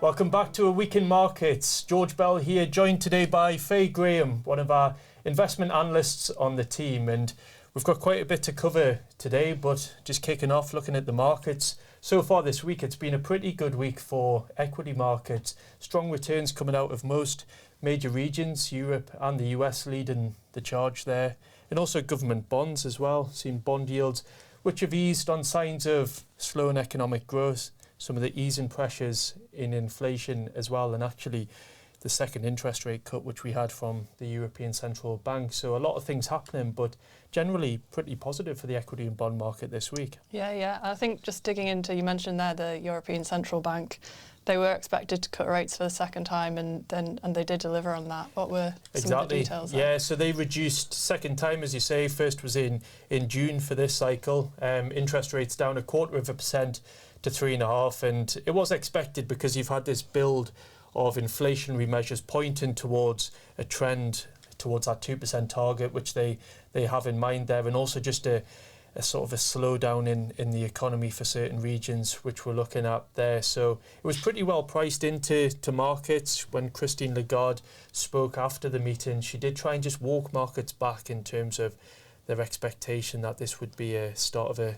Welcome back to A Week in Markets. George Bell here, joined today by Faye Graham, one of our investment analysts on the team. And we've got quite a bit to cover today, but just kicking off, looking at the markets. So far this week, it's been a pretty good week for equity markets. Strong returns coming out of most major regions, Europe and the US leading the charge there. And also government bonds as well, seen bond yields, which have eased on signs of slowing economic growth. Some of the easing pressures in inflation as well, and actually the second interest rate cut which we had from the European Central Bank. So a lot of things happening, but generally pretty positive for the equity and bond market this week. Yeah. I think just digging into, you mentioned there the European Central Bank, they were expected to cut rates for the second time and they did deliver on that. What were some of the details there? Yeah, so they reduced second time, as you say. First was in June for this cycle. Interest rates down 0.25% to 3.5%, and it was expected because you've had this build of inflationary measures pointing towards a trend towards that 2% target, which they have in mind there, and also just a sort of a slowdown in the economy for certain regions, which we're looking at there. So it was pretty well priced into markets. When Christine Lagarde spoke after the meeting, she did try and just walk markets back in terms of their expectation that this would be a start of a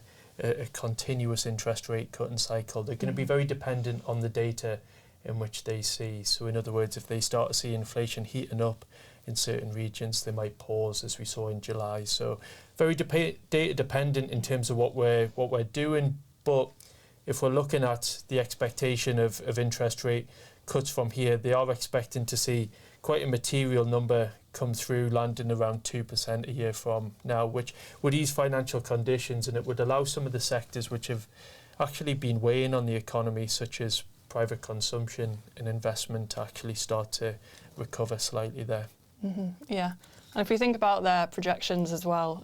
continuous interest rate cutting cycle. They're going to be very dependent on the data in which they see. So in other words, if they start to see inflation heating up in certain regions, they might pause, as we saw in July. So very data dependent in terms of what we're doing. But if we're looking at the expectation of interest rate cuts from here, they are expecting to see quite a material number come through, landing around 2% a year from now, which would ease financial conditions, and it would allow some of the sectors which have actually been weighing on the economy, such as private consumption and investment, to actually start to recover slightly there. Yeah, and if we think about their projections as well,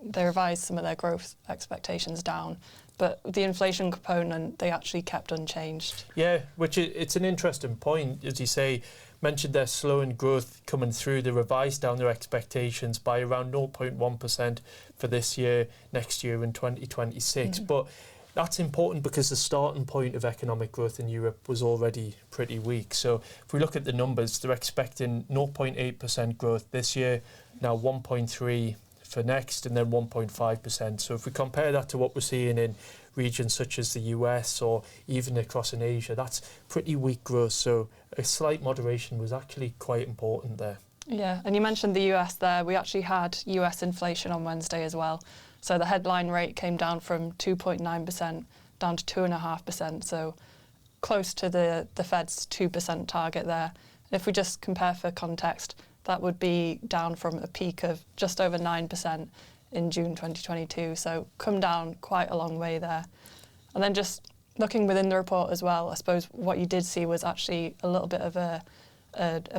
they revised some of their growth expectations down, but the inflation component they actually kept unchanged. Yeah, which it's an interesting point, as you say. Mentioned their slowing growth coming through. They revised down their expectations by around 0.1% for this year, next year in 2026. But that's important because the starting point of economic growth in Europe was already pretty weak. So if we look at the numbers, they're expecting 0.8% growth this year, now 1.3% for next, and then 1.5%. So if we compare that to what we're seeing in regions such as the US or even across in Asia, that's pretty weak growth. So a slight moderation was actually quite important there. Yeah, and you mentioned the US there. We actually had US inflation on Wednesday as well. So the headline rate came down from 2.9% down to 2.5%. So close to the Fed's 2% target there. And if we just compare for context, that would be down from a peak of just over 9% in June 2022. So come down quite a long way there. And then just looking within the report as well, I suppose what you did see was actually a little bit of a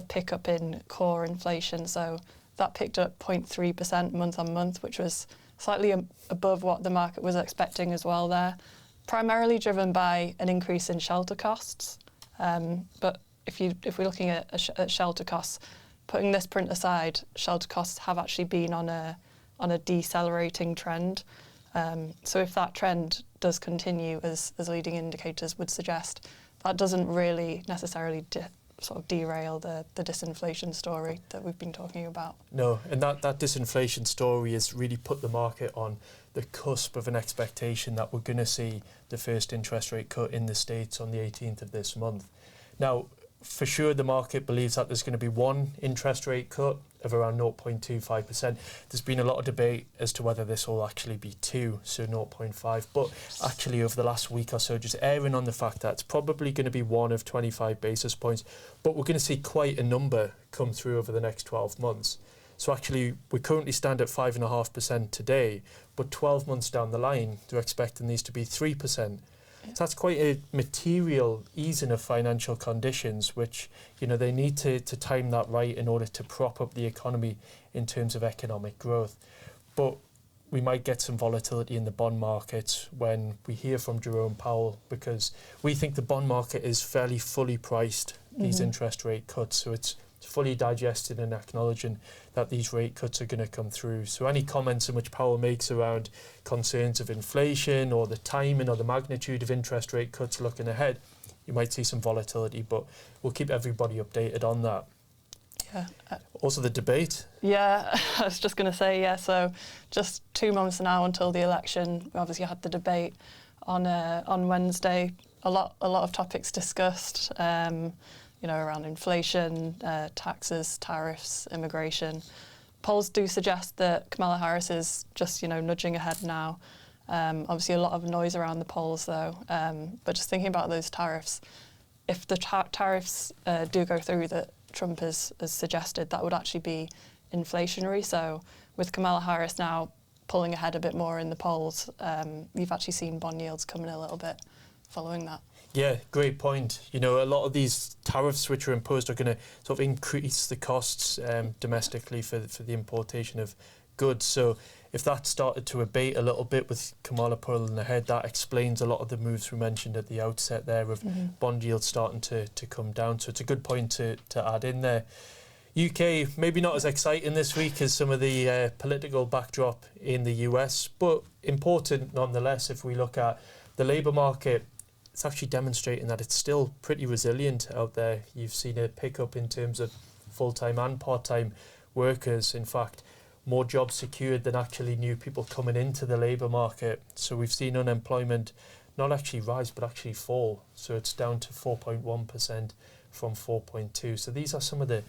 pickup in core inflation. So that picked up 0.3% month on month, which was slightly above what the market was expecting as well there, primarily driven by an increase in shelter costs. But if we're looking at shelter costs, putting this print aside, shelter costs have actually been on a decelerating trend. So if that trend does continue, as leading indicators would suggest, that doesn't really necessarily sort of derail the disinflation story that we've been talking about. No, and that disinflation story has really put the market on the cusp of an expectation that we're going to see the first interest rate cut in the States on the 18th of this month. Now, for sure, the market believes that there's going to be one interest rate cut of around 0.25%. There's been a lot of debate as to whether this will actually be two, so 0.5. But actually, over the last week or so, just erring on the fact that it's probably going to be one of 25 basis points. But we're going to see quite a number come through over the next 12 months. So actually, we currently stand at 5.5% today, but 12 months down the line, they're expecting these to be 3%. So that's quite a material easing of financial conditions, which, they need to time that right in order to prop up the economy in terms of economic growth. But we might get some volatility in the bond market when we hear from Jerome Powell, because we think the bond market is fairly fully priced, these interest rate cuts. So it's fully digested and acknowledging that these rate cuts are going to come through. So any comments in which Powell makes around concerns of inflation or the timing or the magnitude of interest rate cuts looking ahead, you might see some volatility, but we'll keep everybody updated on that. Yeah. Also the debate. Yeah, I was just going to say, yeah, so just 2 months now until the election. We obviously had the debate on Wednesday. A lot of topics discussed, around inflation, taxes, tariffs, immigration. Polls do suggest that Kamala Harris is just, nudging ahead now. Obviously, a lot of noise around the polls, though. But just thinking about those tariffs, if the tariffs do go through that Trump has suggested, that would actually be inflationary. So with Kamala Harris now pulling ahead a bit more in the polls, you've actually seen bond yields coming a little bit following that. Yeah, great point. A lot of these tariffs which are imposed are going to sort of increase the costs domestically for the importation of goods. So if that started to abate a little bit with Kamala pulling ahead, that explains a lot of the moves we mentioned at the outset there of bond yields starting to come down. So it's a good point to add in there. UK, maybe not as exciting this week as some of the political backdrop in the US, but important nonetheless. If we look at the labour market, it's actually demonstrating that it's still pretty resilient out there. You've seen a pickup in terms of full-time and part-time workers. In fact, more jobs secured than actually new people coming into the labour market. So we've seen unemployment not actually rise, but actually fall. So it's down to 4.1% from 4.2%. So these are some of the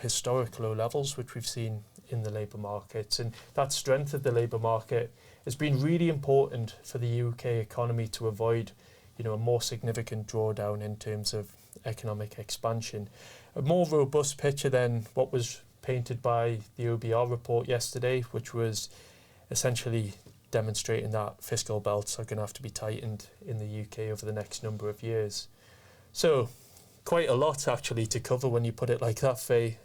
historic low levels which we've seen in the labour markets. And that strength of the labour market has been really important for the UK economy to avoid a more significant drawdown in terms of economic expansion. A more robust picture than what was painted by the OBR report yesterday, which was essentially demonstrating that fiscal belts are going to have to be tightened in the UK over the next number of years. So quite a lot actually to cover when you put it like that, Faye.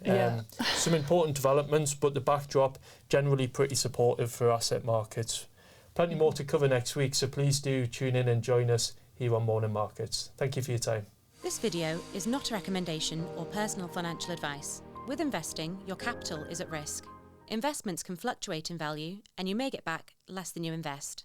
Some important developments, but the backdrop generally pretty supportive for asset markets. Plenty more to cover next week, so please do tune in and join us here on Morning Markets. Thank you for your time. This video is not a recommendation or personal financial advice. With investing, your capital is at risk. Investments can fluctuate in value and you may get back less than you invest.